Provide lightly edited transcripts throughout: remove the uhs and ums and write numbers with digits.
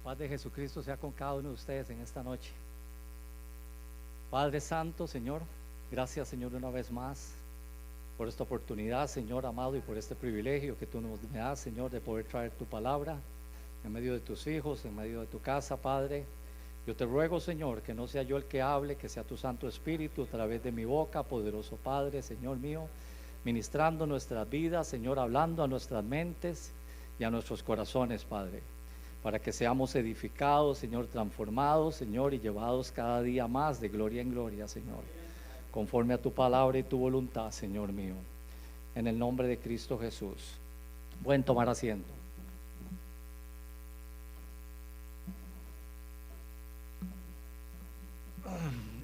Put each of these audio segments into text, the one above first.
Paz de Jesucristo sea con cada uno de ustedes en esta noche. Padre Santo, Señor, gracias, Señor, una vez más por esta oportunidad, Señor amado, y por este privilegio que tú nos das, Señor, de poder traer tu palabra en medio de tus hijos, en medio de tu casa, Padre. Yo te ruego, Señor, que no sea yo el que hable, que sea tu Santo Espíritu a través de mi boca, poderoso Padre, Señor mío, ministrando nuestras vidas, Señor, hablando a nuestras mentes y a nuestros corazones, Padre, para que seamos edificados, Señor, transformados, Señor, y llevados cada día más de gloria en gloria, Señor, conforme a tu palabra y tu voluntad, Señor mío, en el nombre de Cristo Jesús. Pueden tomar asiento.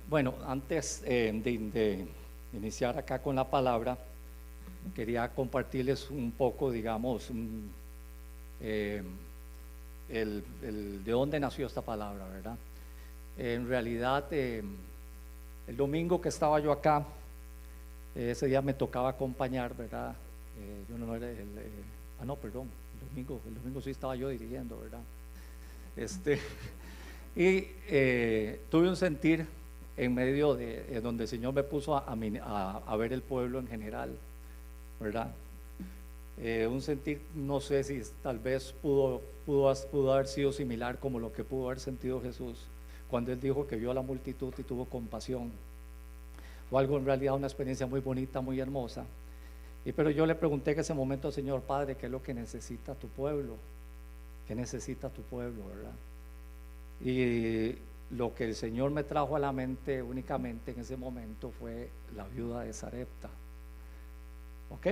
Bueno, antes de iniciar acá con la palabra, quería compartirles un poco, digamos, de dónde nació esta palabra, ¿verdad? En realidad, el domingo que estaba yo acá, ese día me tocaba acompañar, ¿verdad? Yo no era no, perdón, el domingo sí estaba yo dirigiendo, ¿verdad? Y tuve un sentir en medio de donde el Señor me puso a ver el pueblo en general, ¿verdad? Un sentir, no sé si tal vez pudo haber sido similar como lo que pudo haber sentido Jesús cuando Él dijo que vio a la multitud y tuvo compasión, o algo en realidad, una experiencia muy bonita, muy hermosa. Pero yo le pregunté en ese momento, Señor Padre, ¿qué es lo que necesita tu pueblo? ¿Qué necesita tu pueblo, verdad? Y lo que el Señor me trajo a la mente únicamente en ese momento fue la viuda de Sarepta. ¿Ok?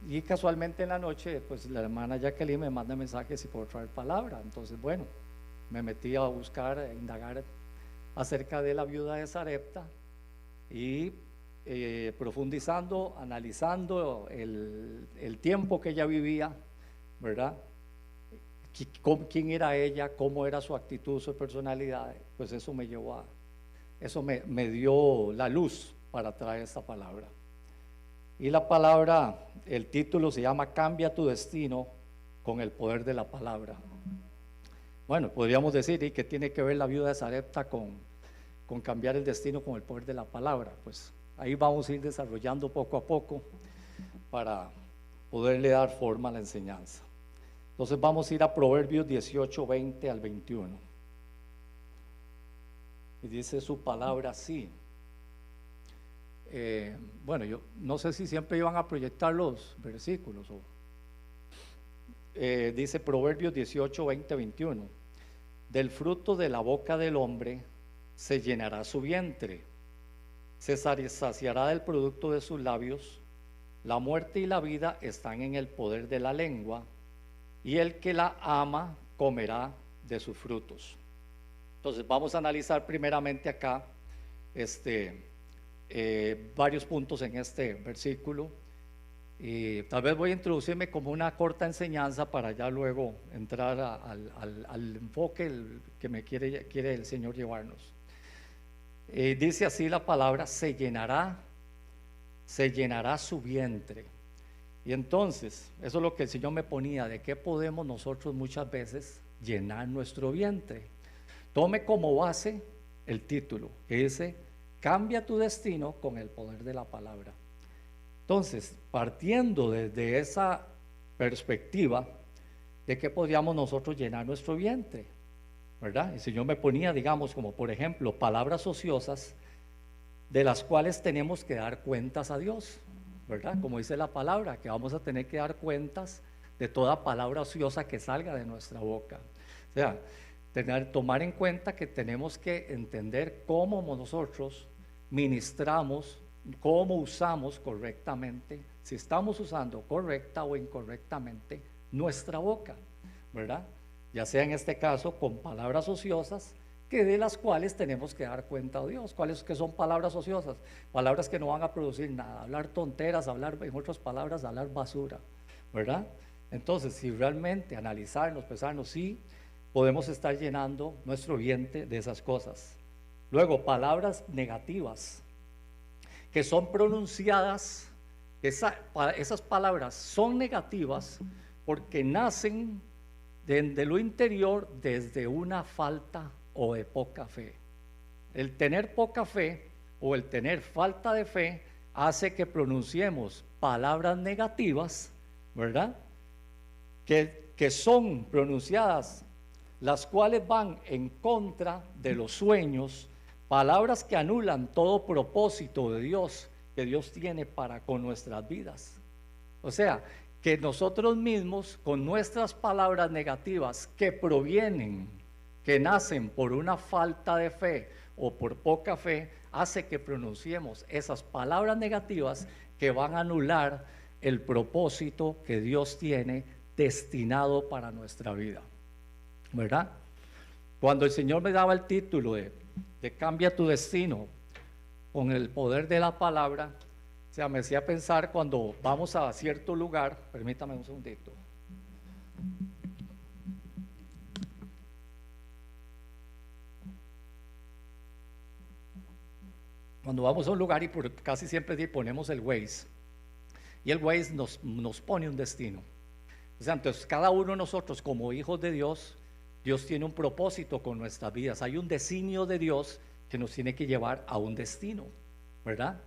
Y casualmente en la noche, pues la hermana Jacqueline me manda mensajes si puedo traer palabra. Entonces, bueno, me metí a buscar, a indagar acerca de la viuda de Sarepta y profundizando, analizando el tiempo que ella vivía, ¿verdad? ¿Quién era ella? ¿Cómo era su actitud, su personalidad? Pues eso me llevó eso me dio la luz para traer esta palabra. Y la palabra, el título se llama Cambia tu destino con el poder de la palabra. Bueno, podríamos decir, ¿y qué tiene que ver la viuda de Sarepta con cambiar el destino con el poder de la palabra? Pues ahí vamos a ir desarrollando poco a poco para poderle dar forma a la enseñanza. Entonces vamos a ir a Proverbios 18, 20 al 21. Y dice su palabra así. Bueno, yo no sé si siempre iban a proyectar los versículos. Dice Proverbios 18, 20, 21. Del fruto de la boca del hombre se llenará su vientre, se saciará del producto de sus labios. La muerte y la vida están en el poder de la lengua, y el que la ama comerá de sus frutos. Entonces vamos a analizar primeramente acá varios puntos en este versículo, y tal vez voy a introducirme como una corta enseñanza para ya luego entrar al enfoque que me quiere el Señor llevarnos. Dice así la palabra: se llenará su vientre. Y entonces, eso es lo que el Señor me ponía, de qué podemos nosotros muchas veces llenar nuestro vientre. Tome como base el título, que dice, cambia tu destino con el poder de la palabra. Entonces, partiendo desde esa perspectiva, ¿de qué podríamos nosotros llenar nuestro vientre? ¿Verdad? El Señor me ponía, digamos, como por ejemplo, palabras ociosas de las cuales tenemos que dar cuentas a Dios, ¿verdad? Como dice la palabra, que vamos a tener que dar cuentas de toda palabra ociosa que salga de nuestra boca. O sea, tomar en cuenta que tenemos que entender cómo nosotros ministramos, cómo usamos correctamente, si estamos usando correcta o incorrectamente nuestra boca, ¿verdad? Ya sea en este caso con palabras ociosas, que de las cuales tenemos que dar cuenta a Dios. ¿Cuáles que son palabras ociosas? Palabras que no van a producir nada, hablar tonteras, hablar, en otras palabras, hablar basura, ¿verdad? Entonces, si realmente analizarnos, pensarnos, sí, podemos estar llenando nuestro vientre de esas cosas. Luego, palabras negativas, que son pronunciadas, esas palabras son negativas porque nacen de lo interior desde una falta o de poca fe. El tener poca fe o el tener falta de fe hace que pronunciemos palabras negativas, ¿verdad? Que son pronunciadas, las cuales van en contra de los sueños, palabras que anulan todo propósito de Dios que Dios tiene para con nuestras vidas. O sea, que nosotros mismos con nuestras palabras negativas que provienen, que nacen por una falta de fe o por poca fe, hace que pronunciemos esas palabras negativas que van a anular el propósito que Dios tiene destinado para nuestra vida, ¿verdad? Cuando el Señor me daba el título de Cambia tu destino con el poder de la palabra, o sea, me hacía pensar cuando vamos a cierto lugar. Permítame un segundito. Cuando vamos a un lugar y casi siempre ponemos el Waze, y el Waze nos pone un destino. O sea, entonces cada uno de nosotros como hijos de Dios, Dios tiene un propósito con nuestras vidas. Hay un designio de Dios que nos tiene que llevar a un destino, ¿verdad?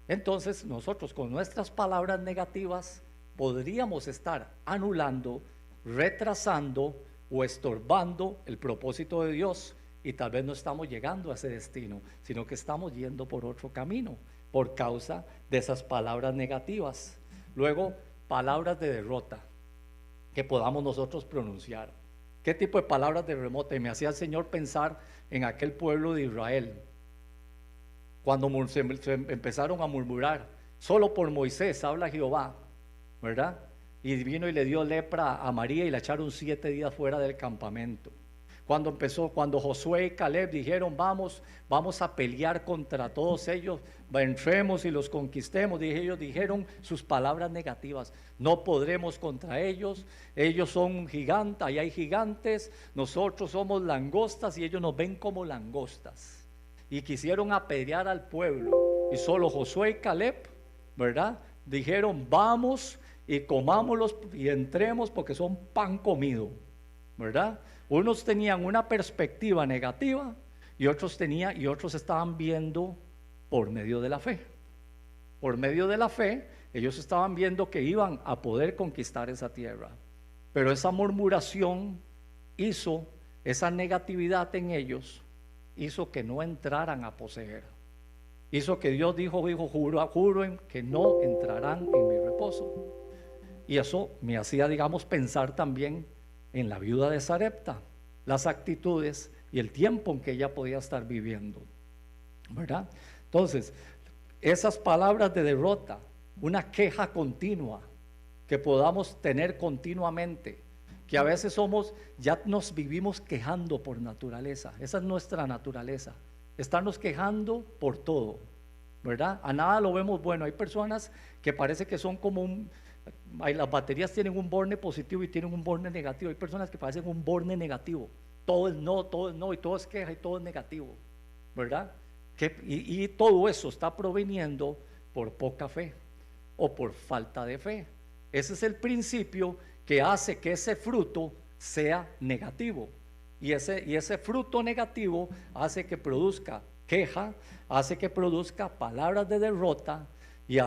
Entonces nosotros con nuestras palabras negativas podríamos estar anulando, retrasando o estorbando el propósito de Dios, y tal vez no estamos llegando a ese destino, sino que estamos yendo por otro camino por causa de esas palabras negativas. Luego, palabras de derrota que podamos nosotros pronunciar. ¿Qué tipo de palabras de derrota? Y me hacía el Señor pensar en aquel pueblo de Israel, cuando se empezaron a murmurar. Solo por Moisés habla Jehová, ¿verdad? Y vino y le dio lepra a María y la echaron 7 días fuera del campamento. Cuando Josué y Caleb dijeron vamos a pelear contra todos ellos, entremos y los conquistemos, ellos dijeron sus palabras negativas: no podremos contra ellos, ellos son gigantes, ahí hay gigantes, nosotros somos langostas y ellos nos ven como langostas. Y quisieron apedrear al pueblo, y solo Josué y Caleb, ¿verdad?, dijeron vamos y comámoslos y entremos porque son pan comido, ¿verdad? Unos tenían una perspectiva negativa y otros estaban viendo por medio de la fe. Por medio de la fe, ellos estaban viendo que iban a poder conquistar esa tierra. Pero esa murmuración hizo, esa negatividad en ellos, hizo que no entraran a poseer. Hizo que Dios dijo, juren que no entrarán en mi reposo. Y eso me hacía, pensar también en la viuda de Sarepta, las actitudes y el tiempo en que ella podía estar viviendo, ¿verdad? Entonces, esas palabras de derrota, una queja continua que podamos tener continuamente, que a veces ya nos vivimos quejando por naturaleza. Esa es nuestra naturaleza, estarnos quejando por todo, ¿verdad? A nada lo vemos bueno. Hay personas que parece que son como las baterías tienen un borne positivo y tienen un borne negativo. Hay personas que parecen un borne negativo. Todo es no, y todo es queja y todo es negativo, ¿verdad? Y todo eso está proveniendo por poca fe o por falta de fe. Ese es el principio que hace que ese fruto sea negativo. Y ese fruto negativo hace que produzca queja, hace que produzca palabras de derrota, y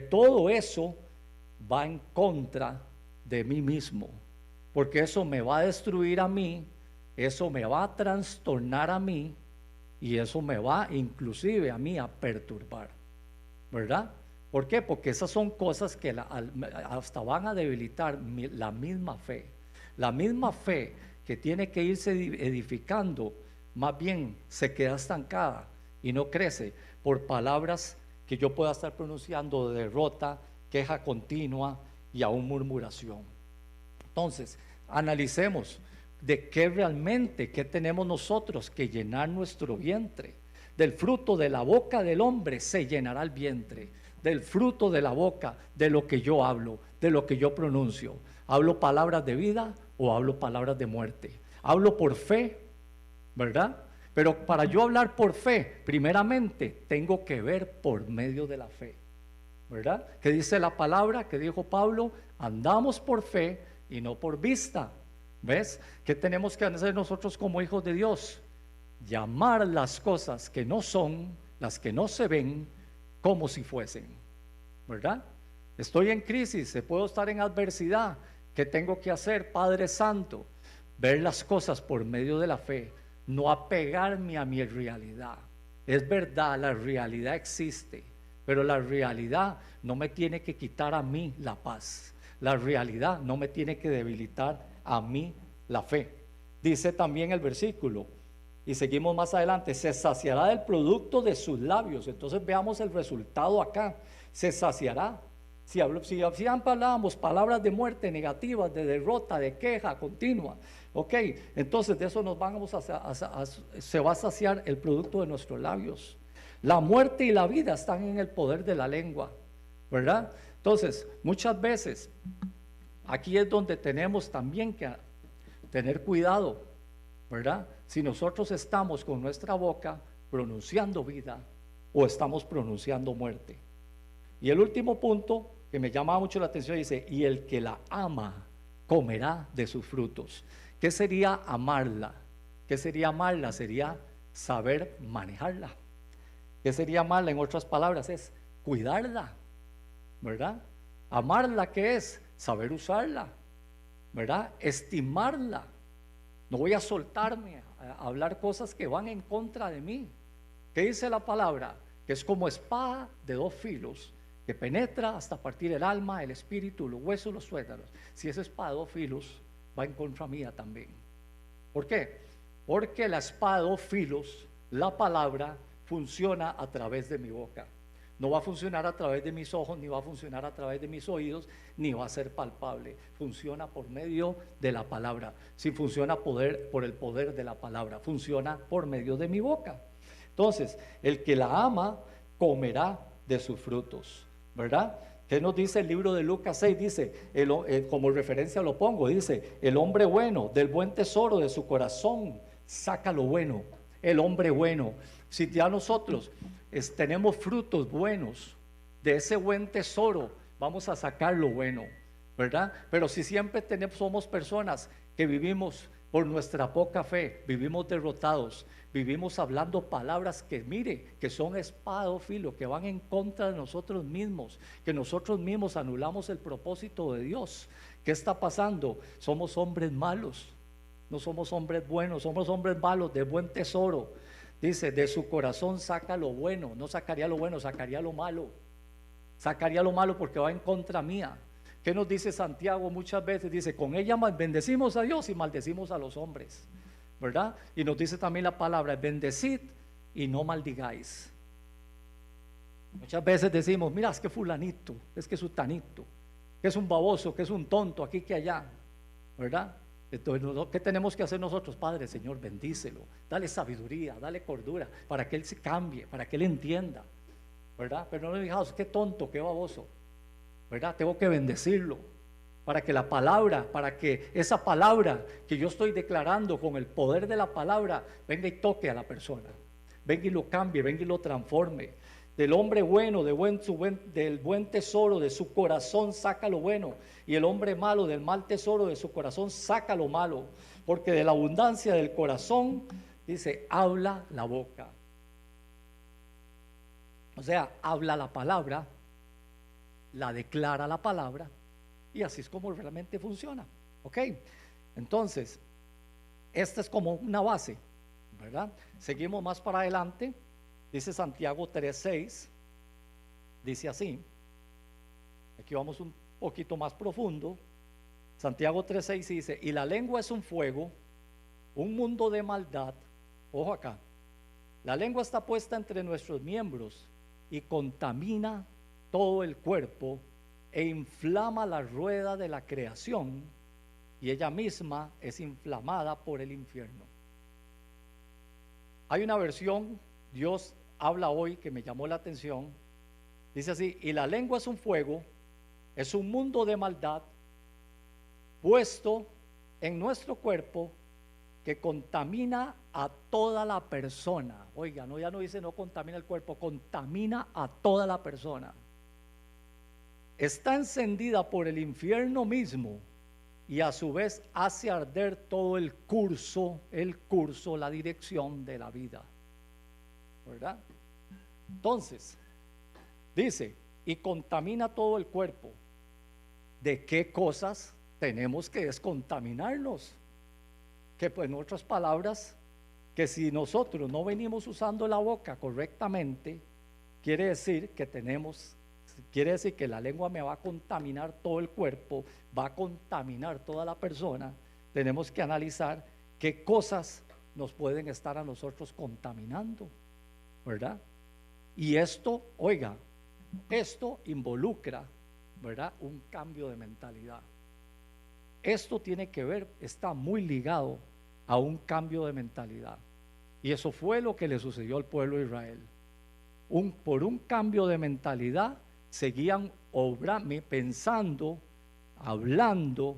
todo eso va en contra de mí mismo, porque eso me va a destruir a mí, eso me va a trastornar a mí, y eso me va inclusive a mí a perturbar, ¿verdad? ¿Por qué? Porque esas son cosas que hasta van a debilitar la misma fe. La misma fe que tiene que irse edificando, más bien se queda estancada y no crece por palabras que yo pueda estar pronunciando de derrota, queja continua y aún murmuración. Entonces, analicemos de qué tenemos nosotros que llenar nuestro vientre. Del fruto de la boca del hombre se llenará el vientre. Del fruto de la boca, de lo que yo hablo, de lo que yo pronuncio. ¿Hablo palabras de vida o hablo palabras de muerte? Hablo por fe, ¿verdad? Pero para yo hablar por fe, primeramente tengo que ver por medio de la fe, ¿verdad? ¿Qué dice la palabra? Que dijo Pablo: andamos por fe y no por vista. ¿Ves? ¿Qué tenemos que hacer nosotros como hijos de Dios? Llamar las cosas que no son, las que no se ven, como si fuesen, ¿verdad? Estoy en crisis, puedo estar en adversidad. ¿Qué tengo que hacer, Padre Santo? Ver las cosas por medio de la fe, no apegarme a mi realidad. Es verdad, la realidad existe, pero la realidad no me tiene que quitar a mí la paz. La realidad no me tiene que debilitar a mí la fe. Dice también el versículo, y seguimos más adelante, se saciará del producto de sus labios. Entonces veamos el resultado acá, se saciará. Si hablábamos palabras de muerte negativas, de derrota, de queja continua, ok, entonces de eso nos vamos se va a saciar el producto de nuestros labios. La muerte y la vida están en el poder de la lengua, ¿verdad? Entonces, muchas veces, aquí es donde tenemos también que tener cuidado, ¿verdad? Si nosotros estamos con nuestra boca pronunciando vida o estamos pronunciando muerte. Y el último punto que me llama mucho la atención dice, y el que la ama comerá de sus frutos. ¿Qué sería amarla? ¿Qué sería amarla? Sería saber manejarla. ¿Qué sería amarla? En otras palabras, es cuidarla, ¿verdad? Amarla, ¿qué es? Saber usarla, ¿verdad? Estimarla. No voy a soltarme a hablar cosas que van en contra de mí. ¿Qué dice la palabra? Que es como espada de dos filos, que penetra hasta partir el alma, el espíritu, los huesos, los tuétanos. Si esa espada de dos filos va en contra mía también. ¿Por qué? Porque la espada de dos filos, la palabra, funciona a través de mi boca. No va a funcionar a través de mis ojos, ni va a funcionar a través de mis oídos, ni va a ser palpable. Funciona por medio de la palabra. Si funciona por el poder de la palabra, funciona por medio de mi boca. Entonces, el que la ama comerá de sus frutos, ¿verdad? ¿Qué nos dice el libro de Lucas 6? Dice, como referencia lo pongo, dice, el hombre bueno, del buen tesoro de su corazón, saca lo bueno. El hombre bueno. Si ya nosotros tenemos frutos buenos de ese buen tesoro, vamos a sacar lo bueno, ¿verdad? Pero si siempre somos personas que vivimos por nuestra poca fe, vivimos derrotados, vivimos hablando palabras que mire, que son espada o filo, que van en contra de nosotros mismos, que nosotros mismos anulamos el propósito de Dios. ¿Qué está pasando? Somos hombres malos, no somos hombres buenos, somos hombres malos de buen tesoro. Dice, de su corazón saca lo bueno, no sacaría lo bueno, sacaría lo malo. Sacaría lo malo porque va en contra mía. ¿Qué nos dice Santiago muchas veces? Dice, con ella bendecimos a Dios y maldecimos a los hombres, ¿verdad? Y nos dice también la palabra, bendecid y no maldigáis. Muchas veces decimos, mira, es que fulanito, es que sutanito, que es un baboso, que es un tonto, aquí que allá, ¿verdad? Entonces, ¿qué tenemos que hacer nosotros? Padre, Señor, bendícelo, dale sabiduría, dale cordura, para que Él se cambie, para que Él entienda, ¿verdad? Pero no le digamos, qué tonto, qué baboso, ¿verdad? Tengo que bendecirlo, para que la palabra, para que esa palabra que yo estoy declarando con el poder de la palabra, venga y toque a la persona, venga y lo cambie, venga y lo transforme. Del hombre bueno, del buen tesoro de su corazón saca lo bueno, y el hombre malo del mal tesoro de su corazón saca lo malo, porque de la abundancia del corazón, dice, habla la boca. O sea, habla la palabra, la declara la palabra, y así es como realmente funciona. ¿Ok? Entonces, esta es como una base, ¿verdad? Seguimos más para adelante. Dice Santiago 3:6, dice así, aquí vamos un poquito más profundo. Santiago 3:6 dice, y la lengua es un fuego, un mundo de maldad. Ojo acá, la lengua está puesta entre nuestros miembros y contamina todo el cuerpo e inflama la rueda de la creación, y ella misma es inflamada por el infierno. Hay una versión, Dios habla hoy, que me llamó la atención. Dice así, y la lengua es un fuego, es un mundo de maldad puesto en nuestro cuerpo que contamina a toda la persona. Oiga, no, ya no dice no contamina el cuerpo, contamina a toda la persona. Está encendida por el infierno mismo y a su vez hace arder todo el curso, la dirección de la vida, ¿verdad? Entonces, dice, y contamina todo el cuerpo. ¿De qué cosas tenemos que descontaminarnos? Que pues en otras palabras, que si nosotros no venimos usando la boca correctamente, quiere decir que la lengua me va a contaminar todo el cuerpo, va a contaminar toda la persona. Tenemos que analizar qué cosas nos pueden estar a nosotros contaminando, ¿verdad? Y esto, oiga, esto involucra, ¿verdad?, un cambio de mentalidad. Esto tiene que ver, está muy ligado a un cambio de mentalidad. Y eso fue lo que le sucedió al pueblo de Israel. Por un cambio de mentalidad, seguían pensando, hablando,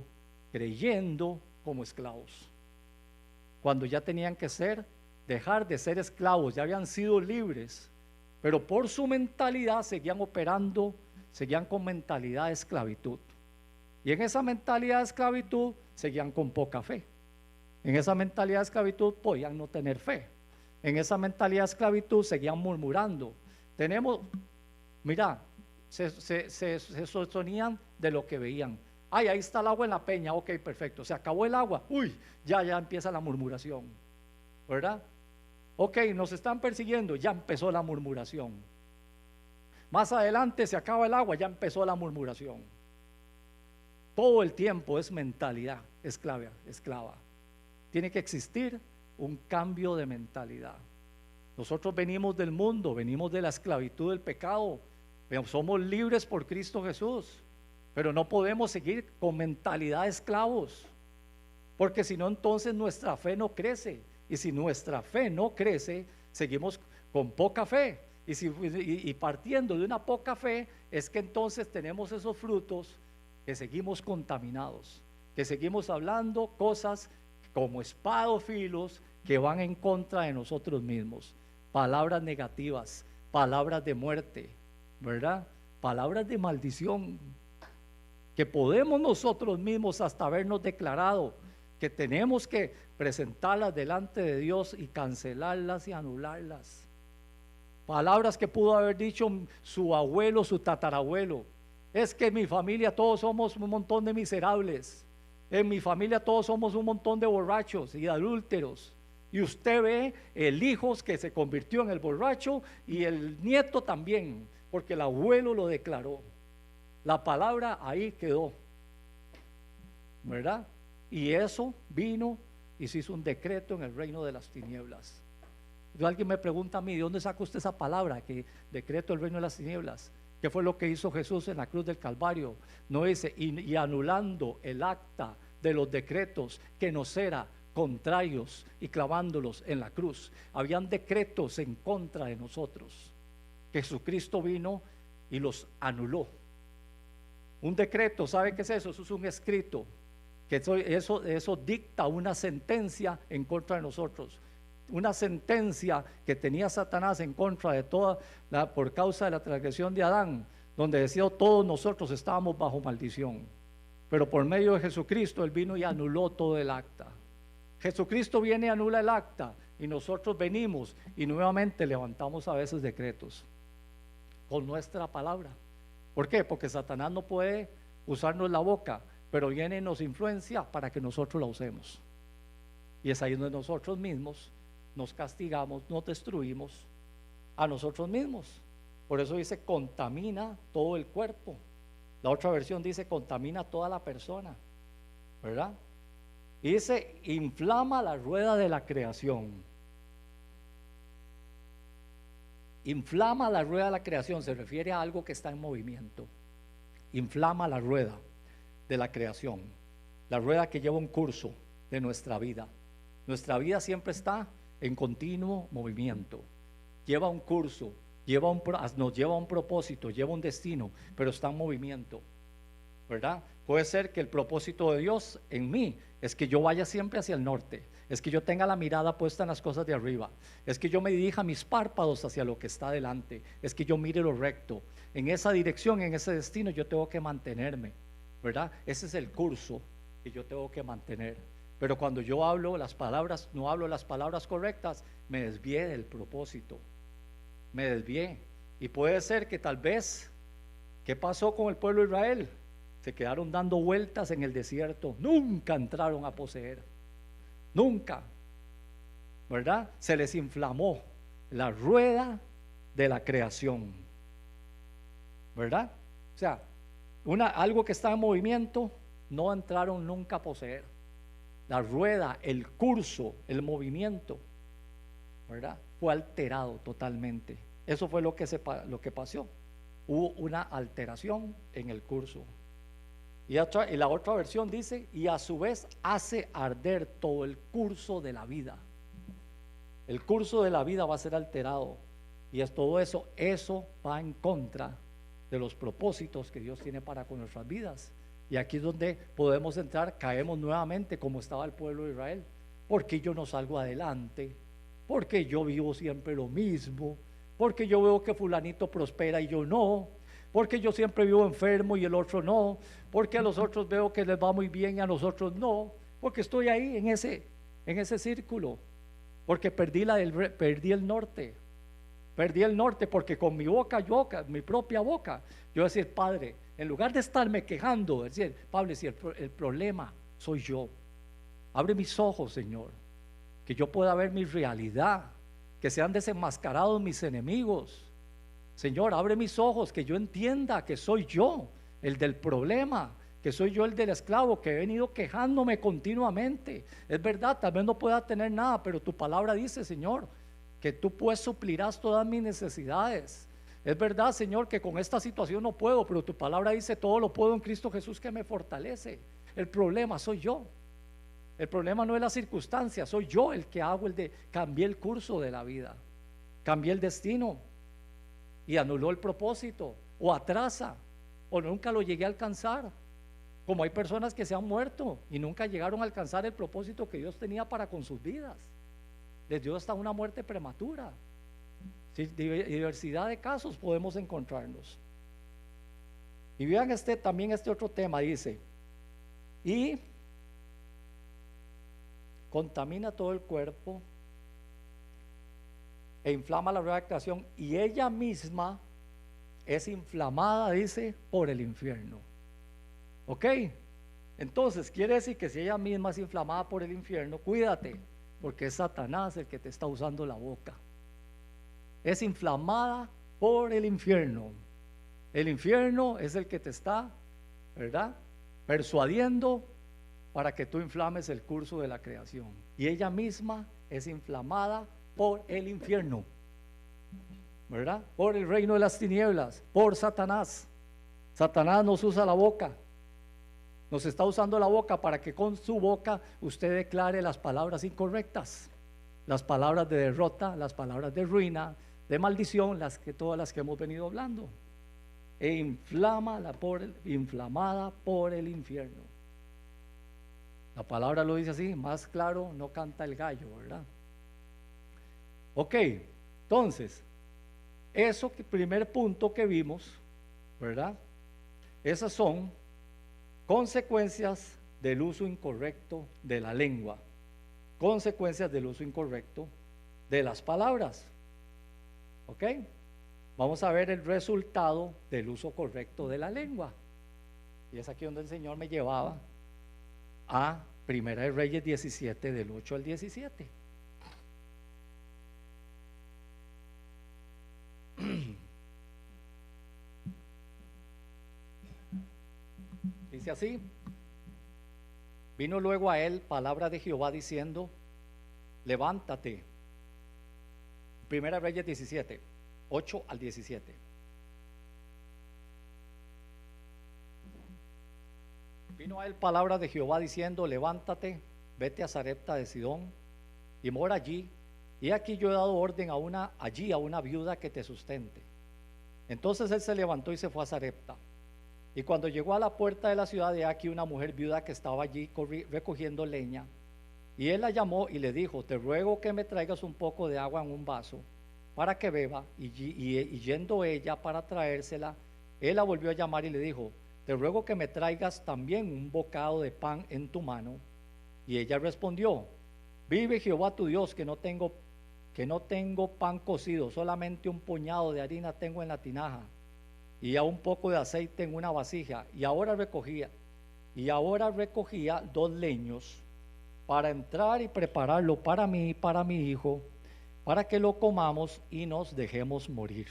creyendo como esclavos. Cuando ya tenían que dejar de ser esclavos, ya habían sido libres, pero por su mentalidad seguían operando, seguían con mentalidad de esclavitud. Y en esa mentalidad de esclavitud seguían con poca fe. En esa mentalidad de esclavitud podían no tener fe. En esa mentalidad de esclavitud seguían murmurando. Mira, se sostenían de lo que veían. Ay, ahí está el agua en la peña, ok, perfecto. Se acabó el agua, uy, ya empieza la murmuración, ¿verdad? Ok, nos están persiguiendo, ya empezó la murmuración. Más adelante se acaba el agua, ya empezó la murmuración. Todo el tiempo es mentalidad esclava. Tiene que existir un cambio de mentalidad. Nosotros venimos del mundo, venimos de la esclavitud del pecado, somos libres por Cristo Jesús, pero no podemos seguir con mentalidad de esclavos, porque si no, entonces nuestra fe no crece, y si nuestra fe no crece, seguimos con poca fe, y partiendo de una poca fe, es que entonces tenemos esos frutos que seguimos contaminados, que seguimos hablando cosas como espada o filos que van en contra de nosotros mismos, palabras negativas, palabras de muerte, ¿verdad? Palabras de maldición, que podemos nosotros mismos hasta habernos declarado que tenemos que presentarlas delante de Dios y cancelarlas y anularlas. Palabras que pudo haber dicho su abuelo, su tatarabuelo. Es que en mi familia todos somos un montón de miserables. En mi familia todos somos un montón de borrachos y adúlteros. Y usted ve el hijo que se convirtió en el borracho y el nieto también, porque el abuelo lo declaró. La palabra ahí quedó, ¿verdad? Y eso vino y se hizo un decreto en el reino de las tinieblas. Alguien me pregunta a mí, ¿de dónde saca usted esa palabra que decreto el reino de las tinieblas? ¿Qué fue lo que hizo Jesús en la cruz del Calvario? No dice, y anulando el acta de los decretos que nos era contrarios y clavándolos en la cruz. Habían decretos en contra de nosotros. Jesucristo vino y los anuló. Un decreto, ¿sabe qué es eso? Eso es un escrito, que eso dicta una sentencia en contra de nosotros. Una sentencia que tenía Satanás en contra de por causa de la transgresión de Adán, donde decía todos nosotros estábamos bajo maldición, pero por medio de Jesucristo Él vino y anuló todo el acta. Jesucristo viene y anula el acta, y nosotros venimos y nuevamente levantamos a veces decretos con nuestra palabra. ¿Por qué? Porque Satanás no puede usarnos la boca, pero viene y nos influencia para que nosotros la usemos, y es ahí donde nosotros mismos nos castigamos, nos destruimos a nosotros mismos. Por eso dice contamina todo el cuerpo. La otra versión dice contamina toda la persona, ¿verdad? Y dice inflama la rueda de la creación. Inflama la rueda de la creación se refiere a algo que está en movimiento. Inflama la rueda de la creación, la rueda que lleva un curso de nuestra vida. Nuestra vida siempre está en continuo movimiento, lleva un curso, nos lleva a un propósito, lleva un destino, pero está en movimiento, ¿verdad? Puede ser que el propósito de Dios en mí es que yo vaya siempre hacia el norte, es que yo tenga la mirada puesta en las cosas de arriba, es que yo me dirija mis párpados hacia lo que está delante, es que yo mire lo recto. En esa dirección, en ese destino yo tengo que mantenerme, ¿verdad? Ese es el curso que yo tengo que mantener. Pero cuando yo hablo las palabras, no hablo las palabras correctas, me desvié del propósito, me desvié. Y puede ser que tal vez, ¿qué pasó con el pueblo de Israel? Se quedaron dando vueltas en el desierto, nunca entraron a poseer, nunca, ¿verdad? Se les inflamó la rueda de la creación, ¿verdad? O sea, algo que está en movimiento, no entraron nunca a poseer. La rueda, el curso, el movimiento, ¿verdad? Fue alterado totalmente. Eso fue lo que pasó. Hubo una alteración en el curso. Y la otra versión dice, y a su vez hace arder todo el curso de la vida. El curso de la vida va a ser alterado. Y es todo eso va en contra de los propósitos que Dios tiene para con nuestras vidas. Y aquí es donde podemos entrar, caemos nuevamente como estaba el pueblo de Israel. Porque yo no salgo adelante, porque yo vivo siempre lo mismo, porque yo veo que fulanito prospera y yo no, porque yo siempre vivo enfermo y el otro no, porque a los otros veo que les va muy bien y a nosotros no, porque estoy ahí en ese círculo, porque perdí el norte. Perdí el norte porque con mi boca, mi propia boca, yo decir, Padre, en lugar de estarme quejando, decir, Pablo, si el problema soy yo, abre mis ojos, Señor, que yo pueda ver mi realidad, que sean desenmascarados mis enemigos. Señor, abre mis ojos, que yo entienda que soy yo el del problema, que soy yo el del esclavo, que he venido quejándome continuamente. Es verdad, tal vez no pueda tener nada, pero tu palabra dice, Señor, que tú pues suplirás todas mis necesidades. Es verdad, Señor, que con esta situación no puedo, pero tu palabra dice, todo lo puedo en Cristo Jesús que me fortalece. El problema soy yo. El problema no es la circunstancia, soy yo el que hago cambié el curso de la vida, cambié el destino y anuló el propósito, o atrasa, o nunca lo llegué a alcanzar. Como hay personas que se han muerto y nunca llegaron a alcanzar el propósito que Dios tenía para con sus vidas. Les dio hasta una muerte prematura. Sí, diversidad de casos podemos encontrarnos. Y vean también este otro tema, dice, y contamina todo el cuerpo e inflama la rueda de creación, y ella misma es inflamada, dice, por el infierno. ¿Ok? Entonces quiere decir que si ella misma es inflamada por el infierno, cuídate, porque es Satanás el que te está usando la boca. Es inflamada por el infierno. El infierno es el que te está, ¿verdad?, persuadiendo para que tú inflames el curso de la creación. Y ella misma es inflamada por el infierno, ¿verdad? Por el reino de las tinieblas, por Satanás. Satanás nos usa la boca. Nos está usando la boca para que con su boca usted declare las palabras incorrectas, las palabras de derrota, las palabras de ruina, de maldición, todas las que hemos venido hablando. E inflamada por el infierno. La palabra lo dice así, más claro no canta el gallo, ¿verdad? Ok, entonces, primer punto que vimos, ¿verdad? Esas son consecuencias del uso incorrecto de la lengua, consecuencias del uso incorrecto de las palabras. ¿Ok? Vamos a ver el resultado del uso correcto de la lengua. Y es aquí donde el Señor me llevaba a Primera de Reyes 17, del 8 al 17. Dice así: vino luego a él palabra de Jehová diciendo, levántate. Primera Reyes 17, 8 al 17. Vino a él palabra de Jehová diciendo, levántate, vete a Sarepta de Sidón y mora allí, y aquí yo he dado orden a una viuda que te sustente. Entonces él se levantó y se fue a Sarepta. Y cuando llegó a la puerta de la ciudad, de aquí una mujer viuda que estaba allí recogiendo leña. Y él la llamó y le dijo, te ruego que me traigas un poco de agua en un vaso para que beba. Y yendo ella para traérsela, él la volvió a llamar y le dijo, te ruego que me traigas también un bocado de pan en tu mano. Y ella respondió, vive Jehová tu Dios, que no tengo pan cocido, solamente un puñado de harina tengo en la tinaja y a un poco de aceite en una vasija. Y ahora recogía 2 leños para entrar y prepararlo para mí y para mi hijo, para que lo comamos y nos dejemos morir.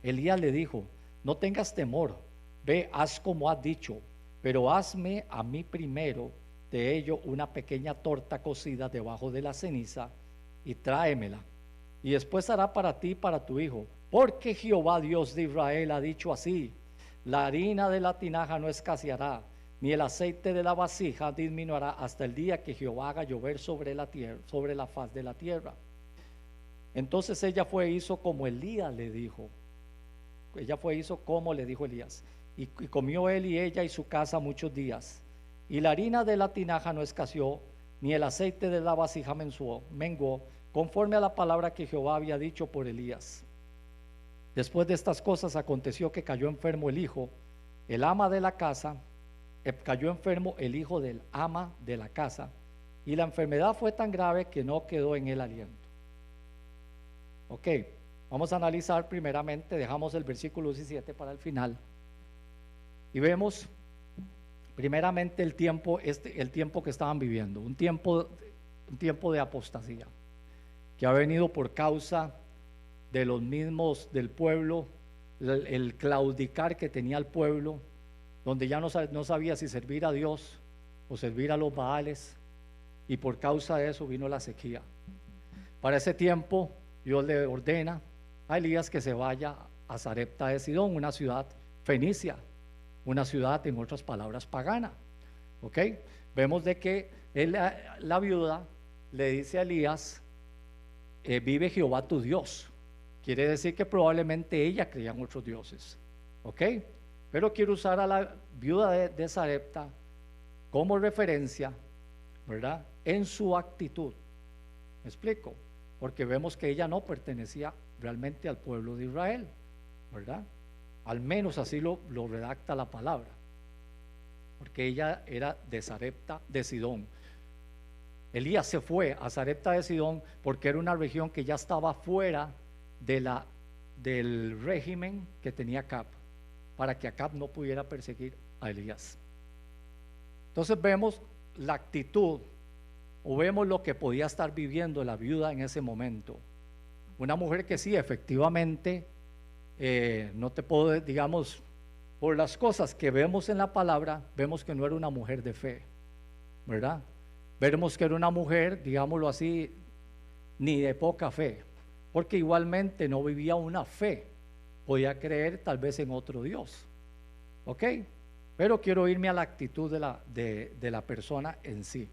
Elías le dijo, no tengas temor, ve, haz como has dicho, pero hazme a mí primero de ello una pequeña torta cocida debajo de la ceniza y tráemela. Y después hará para ti y para tu hijo, porque Jehová Dios de Israel ha dicho así, la harina de la tinaja no escaseará, ni el aceite de la vasija disminuirá hasta el día que Jehová haga llover sobre la tierra, sobre la faz de la tierra. Entonces ella fue e hizo como Elías le dijo. Ella fue e hizo como le dijo Elías. Y comió él y ella y su casa muchos días. Y la harina de la tinaja no escaseó, ni el aceite de la vasija menguó, conforme a la palabra que Jehová había dicho por Elías. Después de estas cosas aconteció que cayó enfermo el hijo, el ama de la casa, cayó enfermo el hijo del ama de la casa, y la enfermedad fue tan grave que no quedó en él aliento. Ok, vamos a analizar primeramente, dejamos el versículo 17 para el final, y vemos primeramente el tiempo que estaban viviendo, un tiempo de apostasía, que ha venido por causa de los mismos del pueblo, el claudicar que tenía el pueblo, donde ya no sabía si servir a Dios o servir a los Baales, y por causa de eso vino la sequía. Para ese tiempo Dios le ordena a Elías que se vaya a Sarepta de Sidón, una ciudad fenicia, una ciudad, en otras palabras, pagana. ¿Ok? Vemos de que la viuda le dice a Elías, vive Jehová tu Dios. Quiere decir que probablemente ella creía en otros dioses. ¿Ok? Pero quiero usar a la viuda de Sarepta como referencia, ¿verdad? En su actitud. ¿Me explico? Porque vemos que ella no pertenecía realmente al pueblo de Israel, ¿verdad? Al menos así lo redacta la palabra, porque ella era de Sarepta de Sidón. Elías se fue a Sarepta de Sidón porque era una región que ya estaba fuera del régimen que tenía Acab, para que Acab no pudiera perseguir a Elías. Entonces vemos la actitud, o vemos lo que podía estar viviendo la viuda en ese momento. Una mujer que sí, efectivamente, no te puedo, digamos, por las cosas que vemos en la palabra, vemos que no era una mujer de fe, ¿verdad? Vemos que era una mujer, digámoslo así, ni de poca fe, porque igualmente no vivía una fe, podía creer tal vez en otro Dios, ¿ok? Pero quiero irme a la actitud de la persona en sí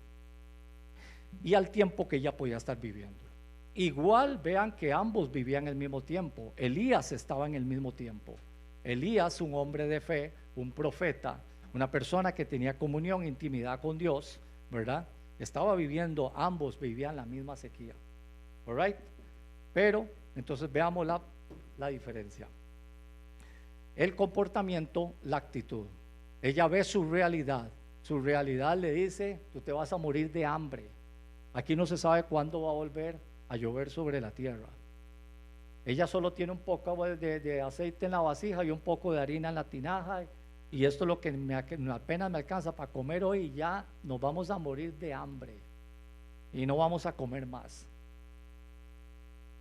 y al tiempo que ella podía estar viviendo. Igual vean que ambos vivían el mismo tiempo. Elías estaba en el mismo tiempo. Elías, un hombre de fe, un profeta, una persona que tenía comunión, intimidad con Dios, ¿verdad? Estaba viviendo, ambos vivían la misma sequía. All right? Pero entonces veamos la diferencia. El comportamiento, la actitud. Ella ve su realidad. Su realidad le dice, tú te vas a morir de hambre. Aquí no se sabe cuándo va a volver a llover sobre la tierra. Ella solo tiene un poco de aceite en la vasija y un poco de harina en la tinaja, y esto es lo que apenas me alcanza para comer hoy, y ya nos vamos a morir de hambre y no vamos a comer más.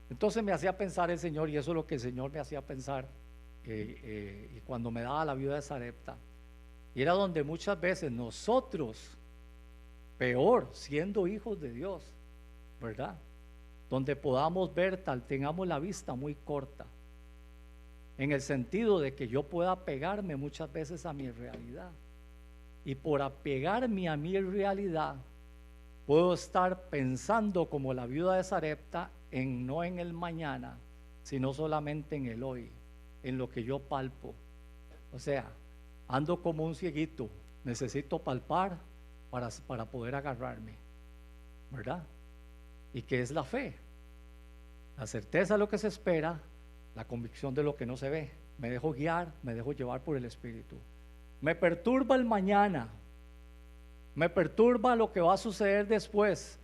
Entonces me hacía pensar el Señor, y eso es lo que el Señor me hacía pensar, y cuando me daba la viuda de Sarepta, y era donde muchas veces nosotros, peor siendo hijos de Dios, ¿verdad? Donde podamos ver, tengamos la vista muy corta, en el sentido de que yo pueda apegarme muchas veces a mi realidad, y por apegarme a mi realidad puedo estar pensando como la viuda de Sarepta, no en el mañana, sino solamente en el hoy, en lo que yo palpo. O sea, ando como un cieguito, necesito palpar para poder agarrarme, ¿verdad? ¿Y qué es la fe? La certeza de lo que se espera, la convicción de lo que no se ve. Me dejo guiar, me dejo llevar por el Espíritu. me perturba el mañana, me perturba lo que va a suceder después.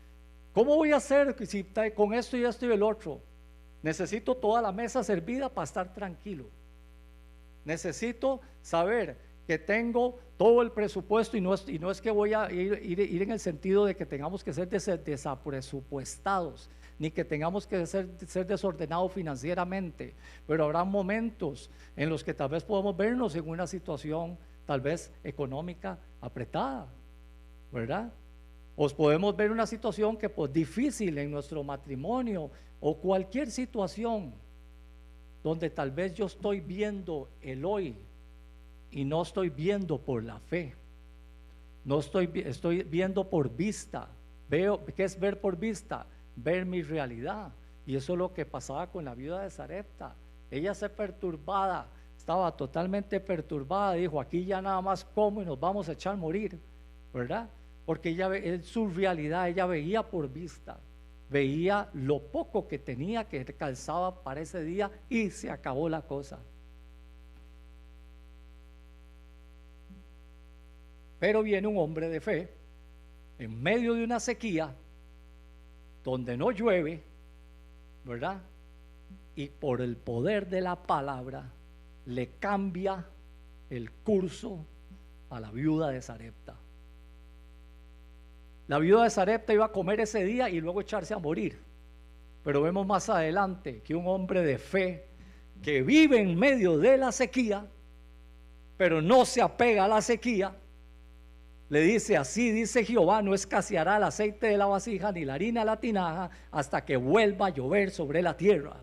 ¿Cómo voy a hacer si con esto y esto y el otro? Necesito toda la mesa servida para estar tranquilo. Necesito saber que tengo todo el presupuesto, y no es que voy a ir en el sentido de que tengamos que ser desapresupuestados, ni que tengamos que ser desordenados financieramente, pero habrá momentos en los que tal vez podamos vernos en una situación tal vez económica apretada, ¿verdad? O podemos ver una situación que pues difícil en nuestro matrimonio, o cualquier situación donde tal vez yo estoy viendo el hoy y no estoy viendo por la fe. No estoy viendo por vista. Veo, ¿qué es ver por vista? Ver mi realidad. Y eso es lo que pasaba con la viuda de Sarepta. Ella se perturbada, estaba totalmente perturbada, dijo: aquí ya nada más como y nos vamos a echar a morir, ¿verdad? Porque ella, en su realidad, ella veía por vista, veía lo poco que tenía, que calzaba para ese día, y se acabó la cosa. Pero viene un hombre de fe en medio de una sequía donde no llueve, ¿verdad? Y por el poder de la palabra le cambia el curso a la viuda de Sarepta. La viuda de Sarepta iba a comer ese día y luego echarse a morir. Pero vemos más adelante que un hombre de fe que vive en medio de la sequía, pero no se apega a la sequía, le dice: así dice Jehová, no escaseará el aceite de la vasija ni la harina de la tinaja hasta que vuelva a llover sobre la tierra.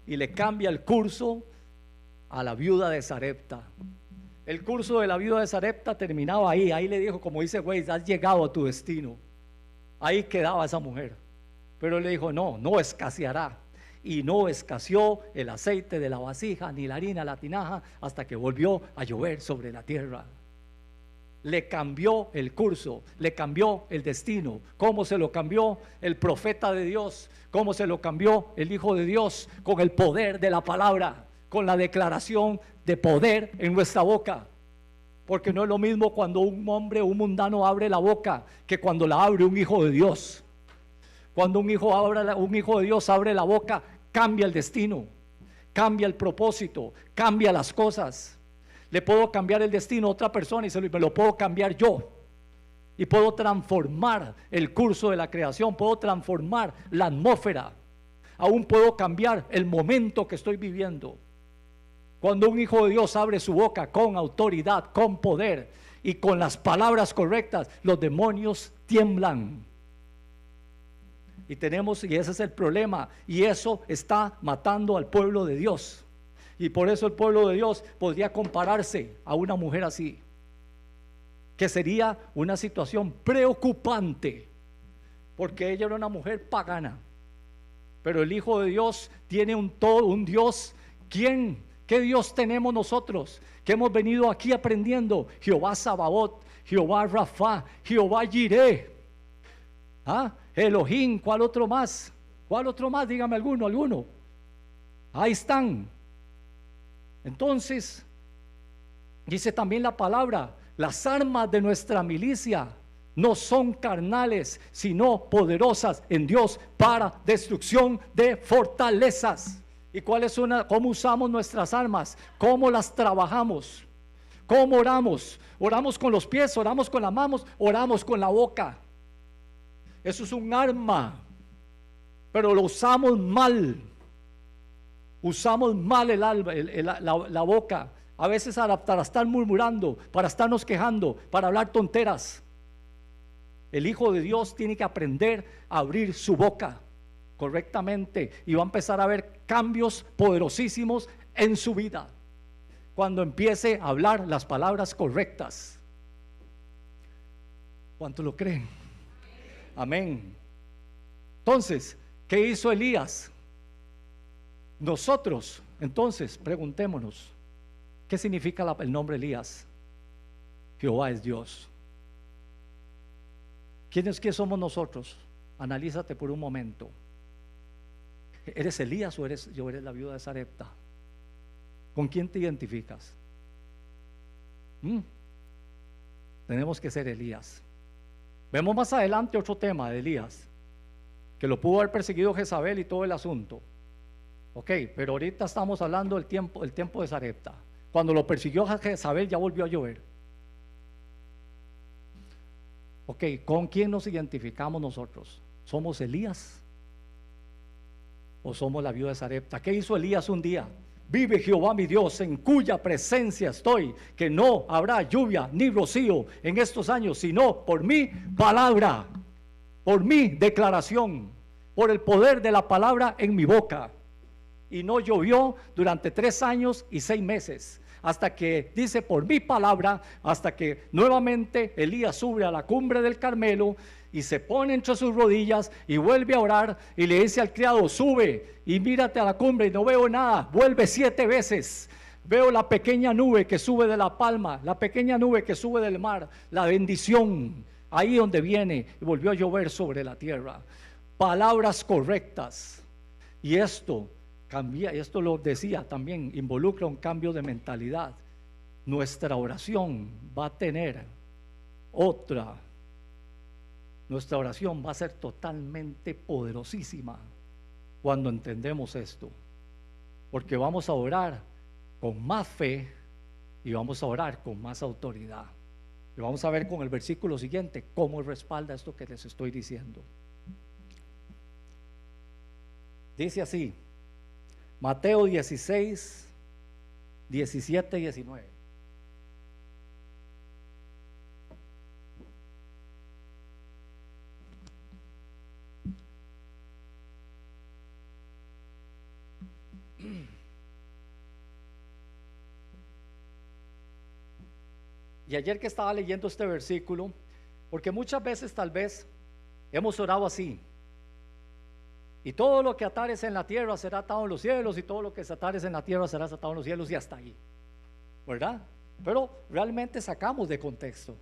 Y le cambia el curso a la viuda de Sarepta. El curso de la viuda de Sarepta terminaba ahí. Ahí le dijo, como dice Weiss, has llegado a tu destino. Ahí quedaba esa mujer. Pero le dijo: no, no escaseará. Y no escaseó el aceite de la vasija ni la harina de la tinaja hasta que volvió a llover sobre la tierra. Le cambió el curso, le cambió el destino. ¿Cómo se lo cambió? El profeta de Dios. ¿Cómo se lo cambió? El Hijo de Dios, con el poder de la palabra, con la declaración de poder en nuestra boca. Porque no es lo mismo cuando un hombre, un mundano abre la boca, que cuando la abre un hijo de Dios. Cuando un hijo de Dios abre la boca, cambia el destino, cambia el propósito, cambia las cosas. Le puedo cambiar el destino a otra persona y me lo puedo cambiar yo. Y puedo transformar el curso de la creación, puedo transformar la atmósfera. Aún puedo cambiar el momento que estoy viviendo. Cuando un hijo de Dios abre su boca con autoridad, con poder y con las palabras correctas, los demonios tiemblan. Y ese es el problema, y eso está matando al pueblo de Dios. Y por eso el pueblo de Dios podría compararse a una mujer así, que sería una situación preocupante, porque ella era una mujer pagana. Pero el Hijo de Dios tiene un Dios. ¿Qué Dios tenemos nosotros? Que hemos venido aquí aprendiendo: Jehová Sabaoth, Jehová Rafa, Jehová Jireh, Elohim. ¿Cuál otro más? ¿Cuál otro más? Dígame alguno. Ahí están. Entonces, dice también la palabra: las armas de nuestra milicia no son carnales, sino poderosas en Dios para destrucción de fortalezas. ¿Y cómo usamos nuestras armas? ¿Cómo las trabajamos? ¿Cómo oramos? ¿Oramos con los pies? ¿Oramos con las manos? ¿Oramos con la boca? Eso es un arma, pero lo usamos mal. Usamos mal la boca, a veces para estar murmurando, para estarnos quejando, para hablar tonteras. El Hijo de Dios tiene que aprender a abrir su boca correctamente, y va a empezar a haber cambios poderosísimos en su vida cuando empiece a hablar las palabras correctas. ¿Cuánto lo creen? Amén. Entonces, ¿qué hizo Elías? Nosotros, entonces, preguntémonos: ¿qué significa el nombre Elías? Jehová es Dios. ¿Quién somos nosotros? Analízate por un momento. ¿Eres Elías o eres la viuda de Sarepta? ¿Con quién te identificas? Tenemos que ser Elías. Vemos más adelante otro tema de Elías, que lo pudo haber perseguido Jezabel y todo el asunto. Ok, pero ahorita estamos hablando del tiempo de Sarepta. Cuando lo persiguió Jezabel ya volvió a llover. Ok, ¿con quién nos identificamos nosotros? ¿Somos Elías? ¿O somos la viuda de Sarepta? ¿Qué hizo Elías un día? Vive Jehová mi Dios, en cuya presencia estoy, que no habrá lluvia ni rocío en estos años, sino por mi palabra, por mi declaración, por el poder de la palabra en mi boca. Y no llovió durante 3 años y 6 meses, hasta que, dice, por mi palabra, hasta que nuevamente Elías sube a la cumbre del Carmelo y se pone entre sus rodillas y vuelve a orar y le dice al criado: sube y mírate a la cumbre, y no veo nada. Vuelve 7 veces. Veo la pequeña nube que sube de la palma, la pequeña nube que sube del mar, la bendición, ahí donde viene, y volvió a llover sobre la tierra. Palabras correctas. Y esto cambia, esto lo decía también, involucra un cambio de mentalidad. Nuestra oración va a tener nuestra oración va a ser totalmente poderosísima cuando entendemos esto, porque vamos a orar con más fe y vamos a orar con más autoridad. Y vamos a ver con el versículo siguiente cómo respalda esto que les estoy diciendo. Dice así, Mateo 16, 17 y 19. Y ayer que estaba leyendo este versículo, porque muchas veces tal vez hemos orado así: y todo lo que atares en la tierra será atado en los cielos, y todo lo que atares en la tierra será atado en los cielos, y hasta ahí, ¿verdad? Pero realmente sacamos de contexto.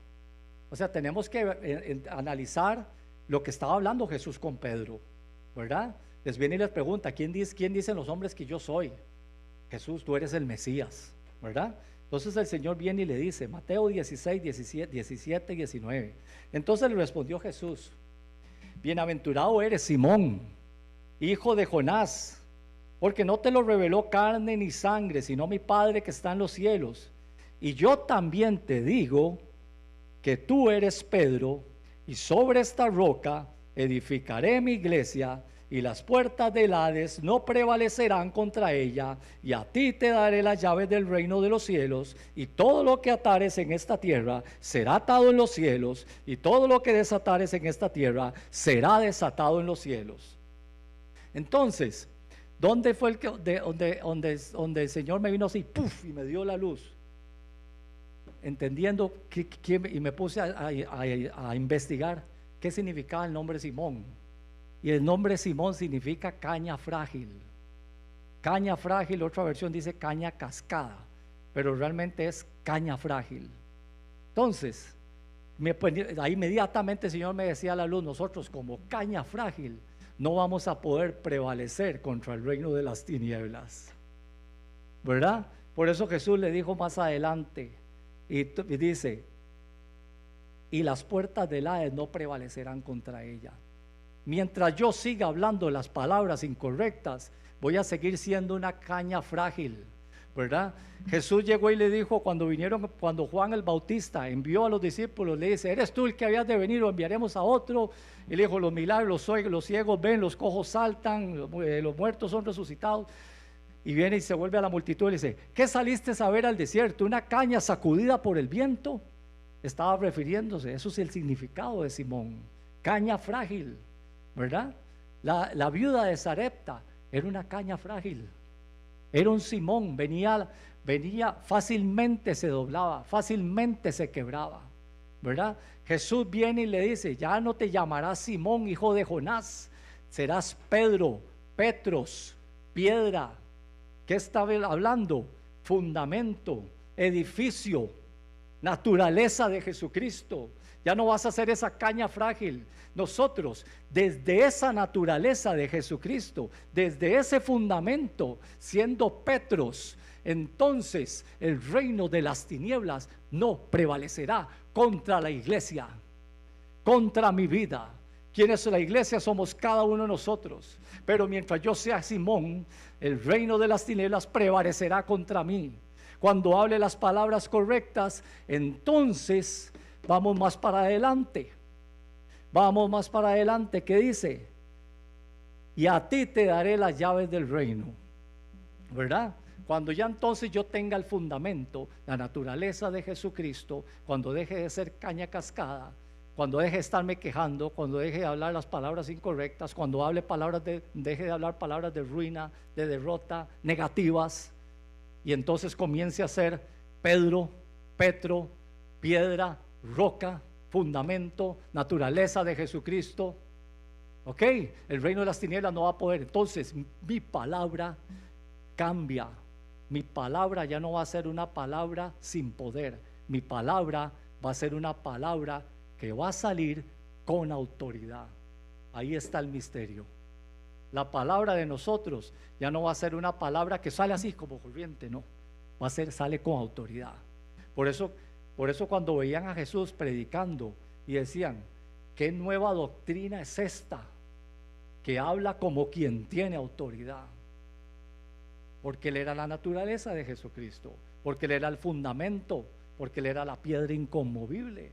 O sea, tenemos que analizar lo que estaba hablando Jesús con Pedro, ¿verdad? Les viene y les pregunta: ¿quién dicen los hombres que yo soy? Jesús, tú eres el Mesías, ¿verdad? Entonces el Señor viene y le dice, Mateo 16, 17 y 19. Entonces le respondió Jesús: bienaventurado eres, Simón, hijo de Jonás, porque no te lo reveló carne ni sangre, sino mi Padre que está en los cielos. Y yo también te digo que tú eres Pedro, y sobre esta roca edificaré mi iglesia, y las puertas del Hades no prevalecerán contra ella. Y a ti te daré las llaves del reino de los cielos, y todo lo que atares en esta tierra será atado en los cielos, y todo lo que desatares en esta tierra será desatado en los cielos. Entonces, ¿dónde fue donde el Señor me vino así, ¡puf!, y me dio la luz? Entendiendo y me puse a investigar qué significaba el nombre Simón. Y el nombre Simón significa caña frágil. Caña frágil, otra versión dice caña cascada, pero realmente es caña frágil. Entonces, ahí inmediatamente el Señor me decía a la luz: nosotros como caña frágil no vamos a poder prevalecer contra el reino de las tinieblas, ¿verdad? Por eso Jesús le dijo más adelante, y dice: y las puertas del Hades no prevalecerán contra ella. Mientras yo siga hablando las palabras incorrectas, voy a seguir siendo una caña frágil, ¿verdad? Jesús llegó y le dijo cuando Juan el Bautista envió a los discípulos, le dice: ¿eres tú el que habías de venir o enviaremos a otro? Y le dijo: los milagros, los ciegos ven, los cojos saltan, los muertos son resucitados. Y viene y se vuelve a la multitud y le dice: ¿qué saliste a ver al desierto? ¿Una caña sacudida por el viento? Estaba refiriéndose, eso es el significado de Simón, caña frágil, ¿verdad? La viuda de Sarepta era una caña frágil, era un Simón, venía fácilmente, se doblaba, fácilmente se quebraba, ¿verdad? Jesús viene y le dice: ya no te llamarás Simón, hijo de Jonás, serás Pedro, Petros, piedra. ¿Qué está hablando? Fundamento, edificio, naturaleza de Jesucristo. Ya no vas a ser esa caña frágil. Nosotros, desde esa naturaleza de Jesucristo, desde ese fundamento, siendo Petros, entonces el reino de las tinieblas no prevalecerá contra la iglesia, contra mi vida. ¿Quién es la iglesia? Somos cada uno de nosotros. Pero mientras yo sea Simón, el reino de las tinieblas prevalecerá contra mí. Cuando hable las palabras correctas, entonces vamos más para adelante. Vamos más para adelante. ¿Qué dice? Y a ti te daré las llaves del reino. ¿Verdad? Cuando ya entonces yo tenga el fundamento, la naturaleza de Jesucristo, cuando deje de ser caña cascada, cuando deje de estarme quejando, cuando deje de hablar las palabras incorrectas, cuando hable deje de hablar palabras de ruina, de derrota, negativas, y entonces comience a ser Pedro, Petro, piedra, roca, fundamento, naturaleza de Jesucristo. Ok, el reino de las tinieblas no va a poder. Entonces mi palabra cambia. Mi palabra ya no va a ser una palabra sin poder. Mi palabra va a ser una palabra que va a salir con autoridad. Ahí está el misterio. La palabra de nosotros ya no va a ser una palabra que sale así como corriente, no. Va a ser, sale con autoridad. Por eso cuando veían a Jesús predicando y decían, ¿qué nueva doctrina es esta? Que habla como quien tiene autoridad. Porque Él era la naturaleza de Jesucristo, porque Él era el fundamento, porque Él era la piedra inconmovible.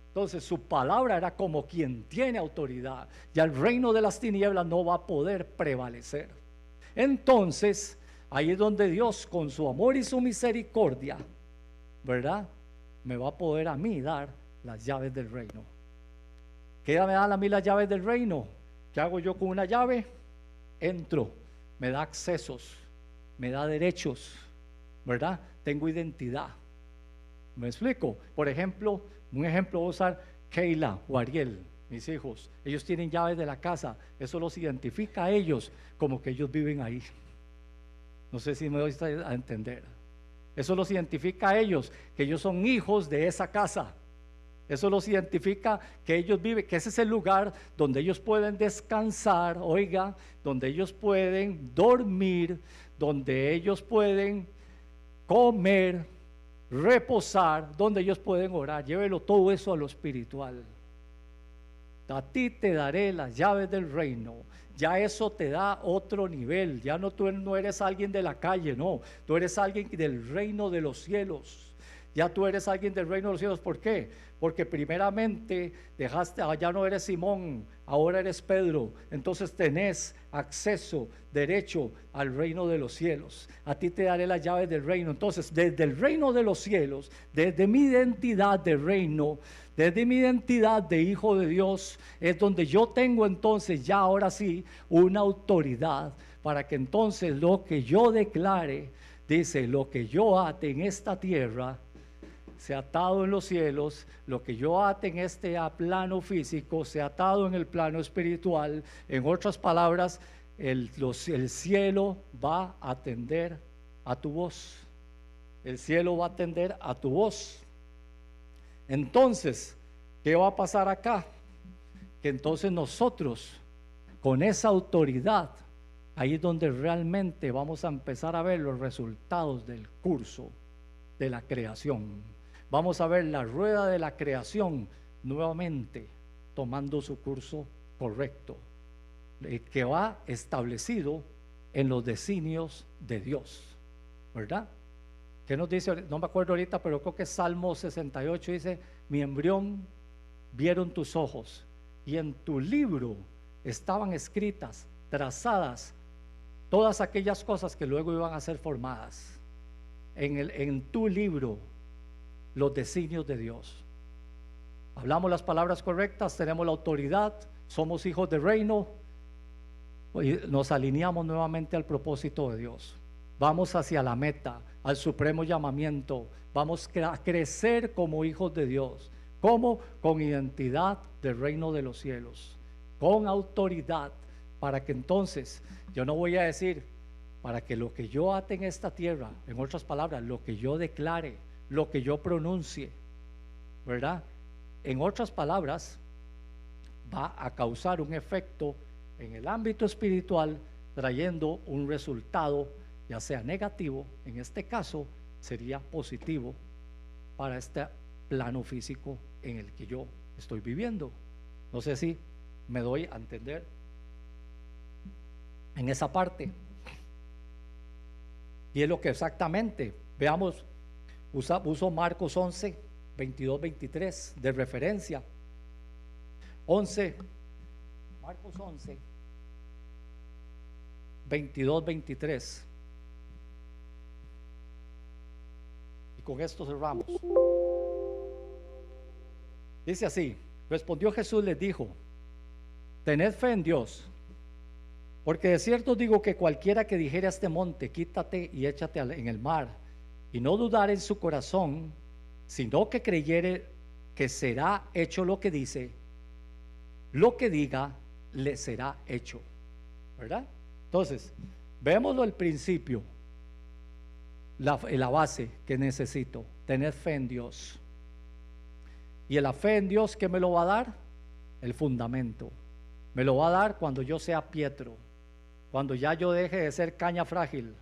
Entonces su palabra era como quien tiene autoridad. Ya el reino de las tinieblas no va a poder prevalecer. Entonces ahí es donde Dios, con su amor y su misericordia, ¿verdad?, me va a poder a mí dar las llaves del reino. ¿Qué me dan a mí las llaves del reino? ¿Qué hago yo con una llave? Entro, me da accesos, me da derechos, ¿verdad? Tengo identidad. ¿Me explico? Por ejemplo, un ejemplo voy a usar Keila o Ariel, mis hijos. Ellos tienen llaves de la casa. Eso los identifica a ellos como que ellos viven ahí. No sé si me doy a entender. Eso los identifica a ellos, que ellos son hijos de esa casa. Eso los identifica que ellos viven, que ese es el lugar donde ellos pueden descansar, oiga, donde ellos pueden dormir, donde ellos pueden comer, reposar, donde ellos pueden orar. Llévelo todo eso a lo espiritual. A ti te daré las llaves del reino. Ya eso te da otro nivel. Ya no, tú no eres alguien de la calle, no, tú eres alguien del reino de los cielos. Ya tú eres alguien del reino de los cielos. ¿Por qué? Porque primeramente ya no eres Simón, ahora eres Pedro. Entonces tenés acceso, derecho al reino de los cielos. A ti te daré las llaves del reino. Entonces, desde el reino de los cielos, desde mi identidad de reino, desde mi identidad de hijo de Dios, es donde yo tengo entonces ya ahora sí una autoridad para que entonces lo que yo declare, dice, lo que yo ate en esta tierra sea atado en los cielos, lo que yo ate en este plano físico sea atado en el plano espiritual. En otras palabras, el cielo va a atender a tu voz. El cielo va a atender a tu voz. Entonces, ¿qué va a pasar acá? Que entonces nosotros, con esa autoridad, ahí es donde realmente vamos a empezar a ver los resultados del curso de la creación. Vamos a ver la rueda de la creación nuevamente tomando su curso correcto, que va establecido en los designios de Dios, ¿verdad? ¿Qué nos dice? No me acuerdo ahorita, pero creo que Salmo 68 dice, mi embrión vieron tus ojos y en tu libro estaban escritas, trazadas, todas aquellas cosas que luego iban a ser formadas. En tu libro, los designios de Dios. Hablamos las palabras correctas, tenemos la autoridad, somos hijos de reino, y nos alineamos nuevamente al propósito de Dios. Vamos hacia la meta, al supremo llamamiento. Vamos a crecer como hijos de Dios. ¿Cómo? Con identidad del reino de los cielos, con autoridad, para que entonces, yo no voy a decir, para que lo que yo ate en esta tierra, en otras palabras, lo que yo declare, lo que yo pronuncie, ¿verdad? En otras palabras, va a causar un efecto en el ámbito espiritual, trayendo un resultado ya sea negativo, en este caso sería positivo para este plano físico en el que yo estoy viviendo. No sé si me doy a entender en esa parte. Y es lo que exactamente, veamos, uso Marcos 11, 22, 23 de referencia. 11, Marcos 11, 22, 23. Y con esto cerramos. Dice así: respondió Jesús, les dijo: tened fe en Dios, porque de cierto digo que cualquiera que dijere a este monte, quítate y échate en el mar, y no dudar en su corazón, sino que creyere que será hecho lo que dice, lo que diga le será hecho. ¿Verdad? Entonces, vémoslo al principio, la base que necesito, tener fe en Dios. Y la fe en Dios, ¿qué me lo va a dar? El fundamento. Me lo va a dar cuando yo sea Pietro, cuando ya yo deje de ser caña frágil,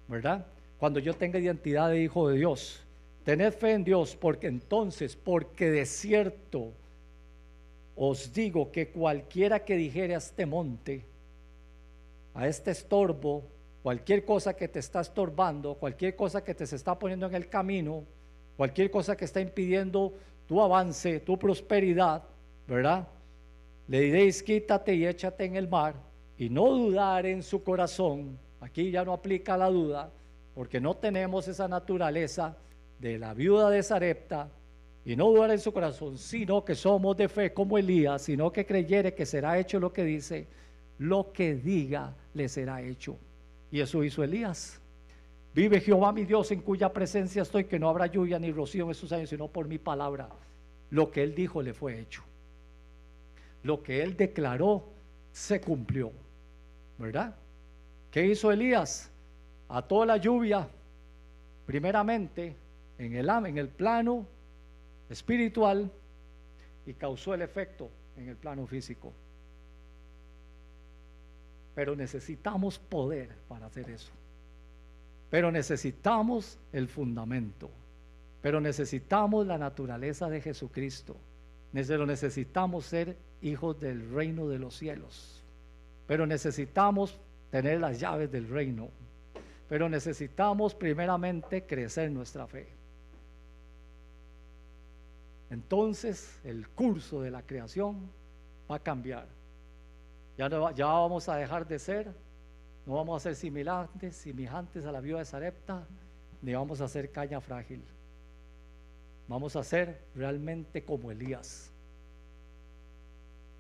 ¿verdad? Cuando yo tenga identidad de hijo de Dios. Tened fe en Dios, porque entonces, porque de cierto os digo que cualquiera que dijere a este monte, a este estorbo, cualquier cosa que te está estorbando, cualquier cosa que te se está poniendo en el camino, cualquier cosa que está impidiendo tu avance, tu prosperidad, ¿verdad? Le diréis: quítate y échate en el mar, y no dudar en su corazón. Aquí ya no aplica la duda, porque no tenemos esa naturaleza de la viuda de Sarepta, y no dudar en su corazón, sino que somos de fe como Elías, sino que creyere que será hecho lo que dice, lo que diga le será hecho. Y eso hizo Elías. Vive Jehová mi Dios, en cuya presencia estoy, que no habrá lluvia ni rocío en estos años, sino por mi palabra. Lo que él dijo le fue hecho. Lo que él declaró se cumplió, ¿verdad? ¿Qué hizo Elías? Ató la lluvia primeramente en el plano espiritual y causó el efecto en el plano físico. Pero necesitamos poder para hacer eso. Pero necesitamos el fundamento. Pero necesitamos la naturaleza de Jesucristo. Necesitamos ser hijos del reino de los cielos. Pero necesitamos tener las llaves del reino. Pero necesitamos primeramente crecer nuestra fe. Entonces el curso de la creación va a cambiar. Ya vamos a dejar de ser, no vamos a ser semejantes a la viuda de Sarepta, ni vamos a ser caña frágil. Vamos a ser realmente como Elías.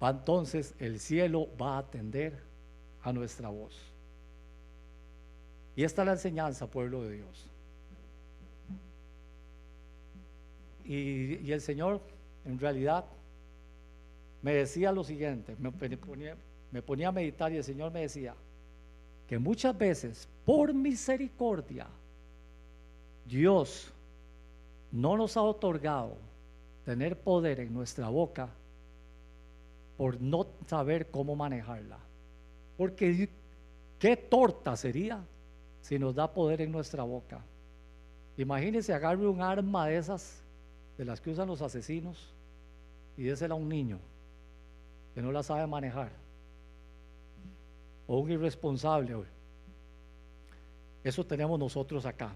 Entonces el cielo va a atender a nuestra voz. Y esta es la enseñanza, pueblo de Dios. Y el Señor en realidad me decía lo siguiente, me ponía a meditar, y el Señor me decía que muchas veces por misericordia Dios no nos ha otorgado tener poder en nuestra boca por no saber cómo manejarla. Porque qué torta sería si nos da poder en nuestra boca. Imagínense, agarre un arma de esas, de las que usan los asesinos, y désela a un niño que no la sabe manejar, o un irresponsable. Eso tenemos nosotros acá.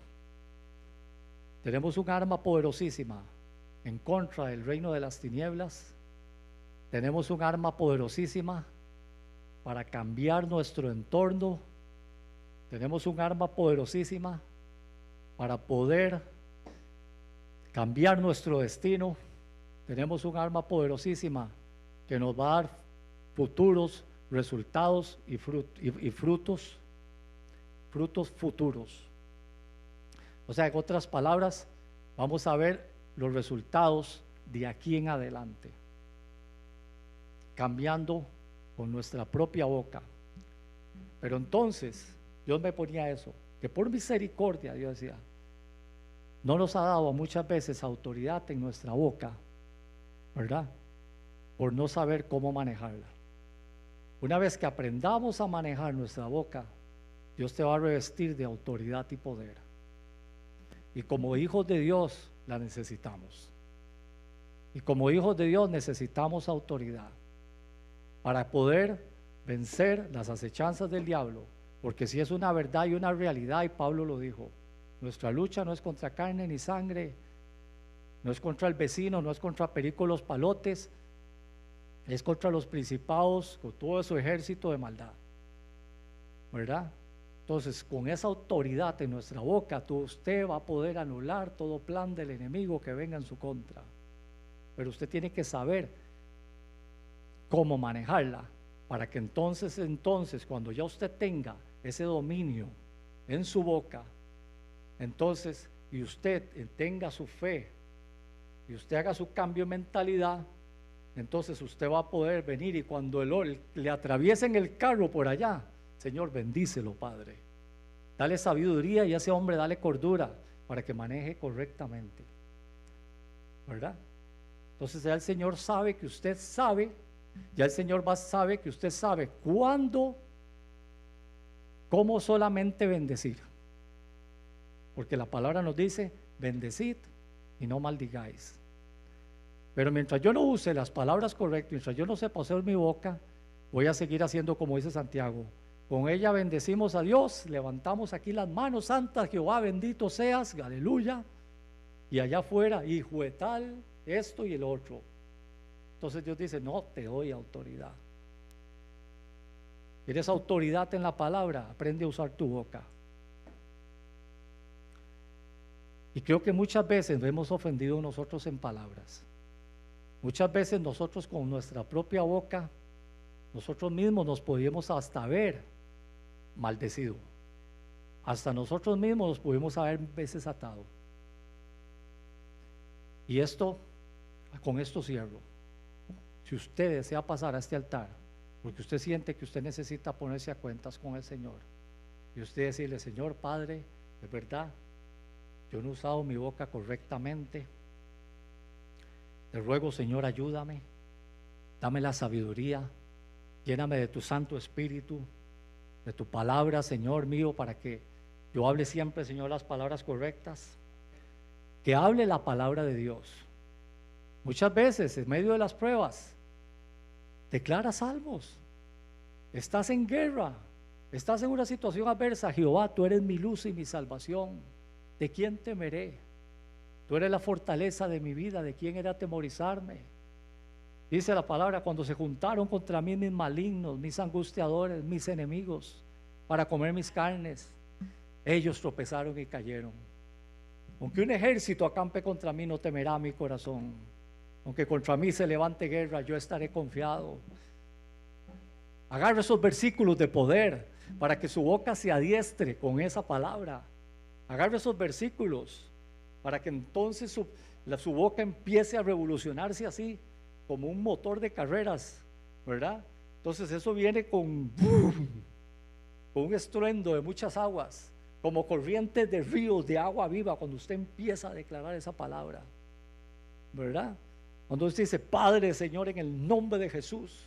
Tenemos un arma poderosísima en contra del reino de las tinieblas. Tenemos un arma poderosísima para cambiar nuestro entorno. Tenemos un arma poderosísima para poder cambiar nuestro destino. Tenemos un arma poderosísima que nos va a dar futuros resultados y frutos futuros. O sea, en otras palabras, vamos a ver los resultados de aquí en adelante, cambiando con nuestra propia boca. Pero entonces Dios me ponía eso, que por misericordia, Dios decía, no nos ha dado muchas veces autoridad en nuestra boca, ¿verdad? Por no saber cómo manejarla. Una vez que aprendamos a manejar nuestra boca, Dios te va a revestir de autoridad y poder. Y como hijos de Dios la necesitamos. Y como hijos de Dios necesitamos autoridad para poder vencer las acechanzas del diablo. Porque si es una verdad y una realidad, y Pablo lo dijo, nuestra lucha no es contra carne ni sangre, no es contra el vecino, no es contra Perico los Palotes, es contra los principados con todo su ejército de maldad, ¿verdad? Entonces, con esa autoridad en nuestra boca, usted va a poder anular todo plan del enemigo que venga en su contra. Pero usted tiene que saber cómo manejarla, para que entonces, cuando ya usted tenga ese dominio en su boca, entonces, y usted tenga su fe, y usted haga su cambio de mentalidad, entonces usted va a poder venir, y cuando le atraviesen el carro por allá, Señor, bendícelo, Padre, dale sabiduría, y a ese hombre dale cordura para que maneje correctamente, ¿verdad? Entonces ya el Señor sabe que usted sabe, ya el Señor sabe que usted sabe cuándo, cómo solamente bendecir, porque la palabra nos dice, bendecid y no maldigáis. Pero mientras yo no use las palabras correctas, mientras yo no sepa usar mi boca, voy a seguir haciendo como dice Santiago. Con ella bendecimos a Dios, levantamos aquí las manos santas, Jehová bendito seas, aleluya, y allá afuera, hijo de tal, esto y el otro. Entonces Dios dice, no te doy autoridad. ¿Quieres autoridad en la palabra? Aprende a usar tu boca. Y creo que muchas veces hemos ofendido nosotros en palabras. Muchas veces nosotros con nuestra propia boca, nosotros mismos nos podíamos hasta haber maldecido. Hasta nosotros mismos nos pudimos haber veces atado. Y con esto cierro. Si usted desea pasar a este altar, porque usted siente que usted necesita ponerse a cuentas con el Señor, y usted decirle, Señor Padre, es verdad, yo no he usado mi boca correctamente, te ruego, Señor, ayúdame, dame la sabiduría, lléname de tu Santo Espíritu, de tu palabra, Señor mío, para que yo hable siempre, Señor, las palabras correctas, que hable la palabra de Dios. Muchas veces, en medio de las pruebas, declara salmos, estás en guerra, estás en una situación adversa, Jehová, tú eres mi luz y mi salvación, ¿de quién temeré? Tú eres la fortaleza de mi vida, ¿de quién he de atemorizarme? Dice la palabra, cuando se juntaron contra mí mis malignos, mis angustiadores, mis enemigos, para comer mis carnes, ellos tropezaron y cayeron. Aunque un ejército acampe contra mí, no temerá mi corazón. Aunque contra mí se levante guerra, yo estaré confiado. Agarre esos versículos de poder para que su boca se adiestre con esa palabra. Agarre esos versículos para que entonces su boca empiece a revolucionarse así, como un motor de carreras, ¿verdad? Entonces eso viene con un estruendo de muchas aguas, como corrientes de ríos de agua viva, cuando usted empieza a declarar esa palabra, ¿verdad? Cuando usted dice, Padre, Señor, en el nombre de Jesús,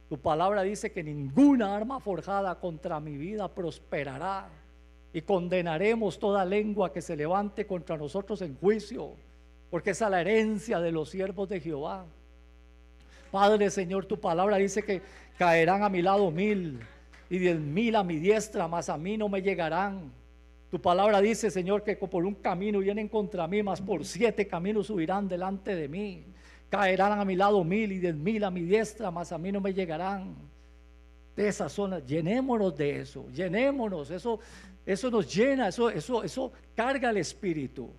tu palabra dice que ninguna arma forjada contra mi vida prosperará, y condenaremos toda lengua que se levante contra nosotros en juicio, porque esa es la herencia de los siervos de Jehová. Padre, Señor, tu palabra dice que caerán a mi lado 1000 y 10,000 a mi diestra, mas a mí no me llegarán. Tu palabra dice, Señor, que por un camino vienen contra mí, mas por 7 caminos subirán delante de mí. Caerán a mi lado 1000 y 10,000 a mi diestra, mas a mí no me llegarán. De esas zonas, llenémonos de eso, llenémonos, eso nos llena, eso carga el espíritu,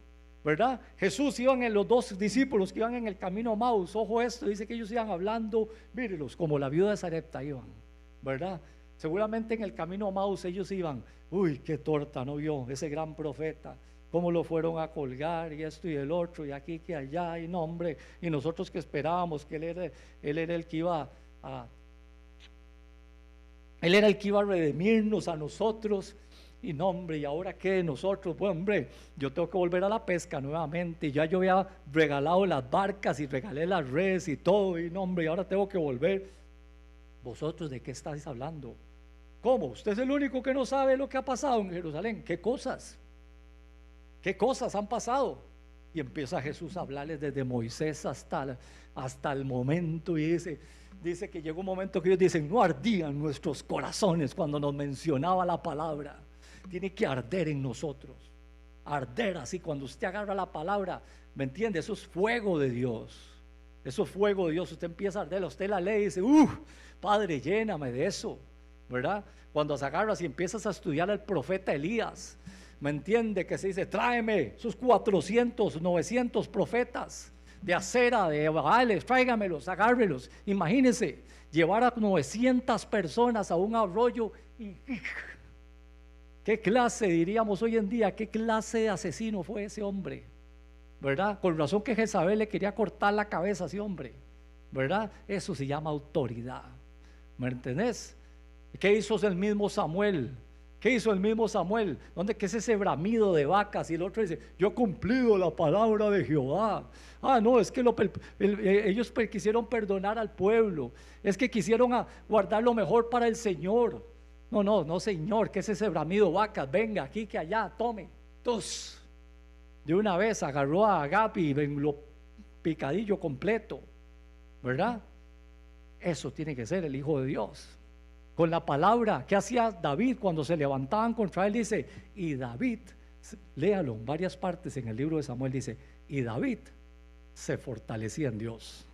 ¿verdad? Jesús iban en los 2 discípulos que iban en el camino a Maús, ojo esto, dice que ellos iban hablando, mírenlos, como la viuda de Sarepta iban, ¿verdad? Seguramente en el camino a Maús ellos iban, uy, qué torta, ¿no vio? Ese gran profeta, cómo lo fueron a colgar y esto y el otro y aquí que allá y no hombre, y nosotros que esperábamos que él era el que iba a redimirnos a nosotros. Y no, hombre, ¿y ahora qué? Nosotros, pues, hombre, yo tengo que volver a la pesca nuevamente. Ya yo había regalado las barcas y regalé las redes y todo. Y no, hombre, y ahora tengo que volver. ¿Vosotros de qué estáis hablando? ¿Cómo? ¿Usted es el único que no sabe lo que ha pasado en Jerusalén? ¿Qué cosas? ¿Qué cosas han pasado? Y empieza Jesús a hablarles desde Moisés hasta el momento, y dice que llegó un momento que ellos dicen: no ardían nuestros corazones cuando nos mencionaba la palabra. Tiene que arder en nosotros, arder así. Cuando usted agarra la palabra, ¿me entiende? Eso es fuego de Dios. Eso es fuego de Dios. Usted empieza a arder, usted la lee y dice: Padre, lléname de eso, ¿verdad? Cuando se agarras y empiezas a estudiar al profeta Elías, ¿me entiende? Que se dice: tráeme sus 400, 900 profetas de acera, de Baales, tráigamelos, agárrelos. Imagínense, llevar a 900 personas a un arroyo y ¿qué clase, diríamos hoy en día, qué clase de asesino fue ese hombre? ¿Verdad? Con razón que Jezabel le quería cortar la cabeza a ese hombre, ¿verdad? Eso se llama autoridad, ¿me entendés? ¿Qué hizo el mismo Samuel? ¿Qué hizo el mismo Samuel? ¿Dónde que es ese bramido de vacas? Y el otro dice: yo he cumplido la palabra de Jehová. No, es que ellos quisieron perdonar al pueblo, es que quisieron guardar lo mejor para el Señor. No, Señor, ¿qué es ese bramido de vacas? Venga, aquí que allá, tome. Entonces, de una vez agarró a Agab y lo picadillo completo, ¿verdad? Eso tiene que ser el Hijo de Dios. Con la palabra, ¿qué hacía David cuando se levantaban contra él? Dice: y David, léalo en varias partes en el libro de Samuel, dice: y David se fortalecía en Dios.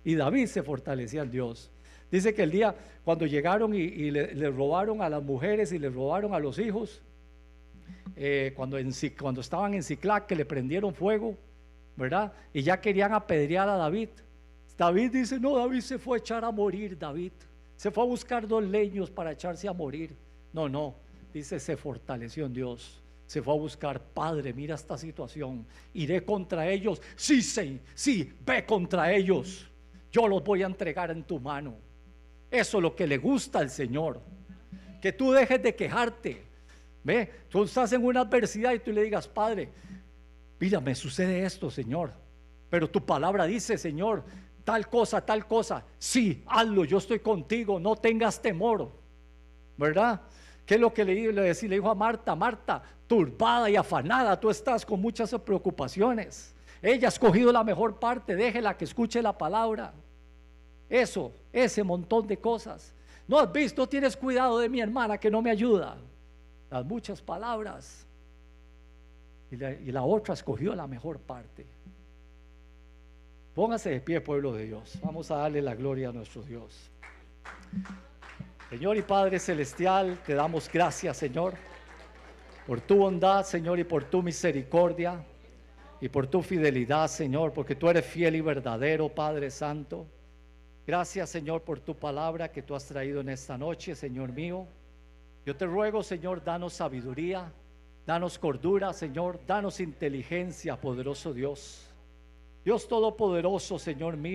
Y David se fortalecía en Dios. Dice que el día cuando llegaron y le robaron a las mujeres y le robaron a los hijos, cuando estaban en Siclac, que le prendieron fuego, ¿verdad? Y ya querían apedrear a David. David dice: no, David se fue a echar a morir. David se fue a buscar 2 leños para echarse a morir. No, dice: se fortaleció en Dios. Se fue a buscar: Padre, mira esta situación, iré contra ellos. Sí, ve contra ellos, yo los voy a entregar en tu mano. Eso es lo que le gusta al Señor, que tú dejes de quejarte. Ve, tú estás en una adversidad y tú le digas: Padre, mira, me sucede esto, Señor, pero tu palabra dice, Señor, tal cosa. Sí, hazlo, yo estoy contigo, no tengas temor, ¿verdad? ¿Qué es lo que le dijo a Marta, turbada y afanada, tú estás con muchas preocupaciones. Ella ha escogido la mejor parte, déjela que escuche la palabra. Ese montón de cosas. No has visto, tienes cuidado de mi hermana que no me ayuda. Las muchas palabras. Y la otra escogió la mejor parte. Póngase de pie, pueblo de Dios. Vamos a darle la gloria a nuestro Dios. Señor y Padre celestial, te damos gracias, Señor, por tu bondad, Señor, y por tu misericordia y por tu fidelidad, Señor, porque tú eres fiel y verdadero, Padre Santo. Gracias, Señor, por tu palabra que tú has traído en esta noche, Señor mío. Yo te ruego, Señor, danos sabiduría, danos cordura, Señor, danos inteligencia, poderoso Dios. Dios todopoderoso, Señor mío.